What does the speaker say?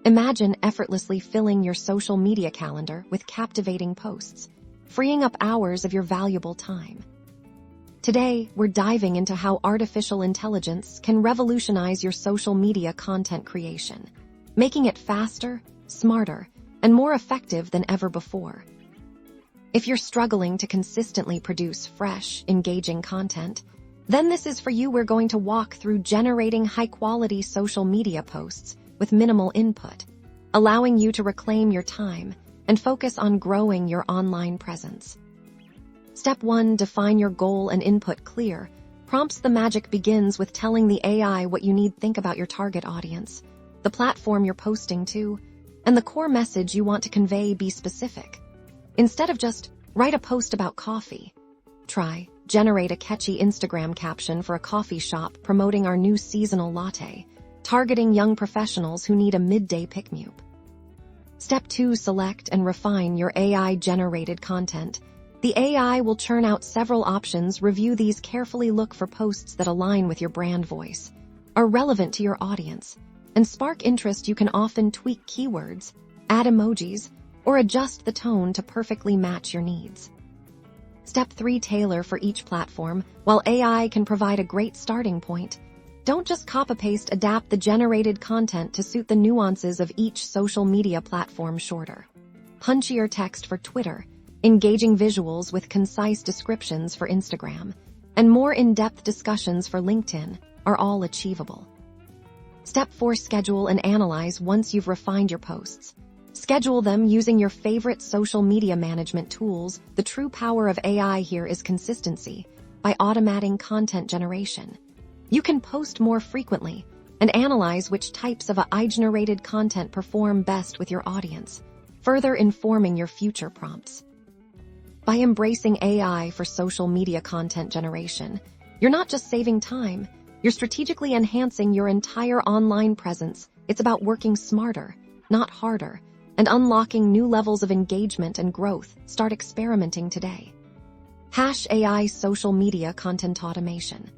Imagine effortlessly filling your social media calendar with captivating posts, freeing up hours of your valuable time. Today, we're diving into how artificial intelligence can revolutionize your social media content creation, making it faster, smarter, and more effective than ever before. If you're struggling to consistently produce fresh, engaging content, then this is for you. We're going to walk through generating high-quality social media posts with minimal input, allowing you to reclaim your time and focus on growing your online presence. Step 1. Define your goal and input clear. Prompts. The magic begins with telling the AI what you need. Think about your target audience, the platform you're posting to, and the core message you want to convey. Be specific. Instead of just write a post about coffee, try generate a catchy Instagram caption for a coffee shop promoting our new seasonal latte, targeting young professionals who need a midday pick-me-up. Step 2. Select and refine your AI-generated content. The AI will churn out several options. Review these carefully. Look for posts that align with your brand voice, are relevant to your audience, and spark interest. You can often tweak keywords, add emojis, or adjust the tone to perfectly match your needs. Step 3. Tailor for each platform. While AI can provide a great starting point, don't just copy-paste. Adapt the generated content to suit the nuances of each social media platform. Shorter, punchier text for Twitter, engaging visuals with concise descriptions for Instagram, and more in-depth discussions for LinkedIn are all achievable. Step 4. Schedule and analyze. Once you've refined your posts, schedule them using your favorite social media management tools. The true power of AI here is consistency. By automating content generation, you can post more frequently and analyze which types of AI-generated content perform best with your audience, further informing your future prompts. By embracing AI for social media content generation, you're not just saving time, you're strategically enhancing your entire online presence. It's about working smarter, not harder, and unlocking new levels of engagement and growth. Start experimenting today. #AI social media content automation.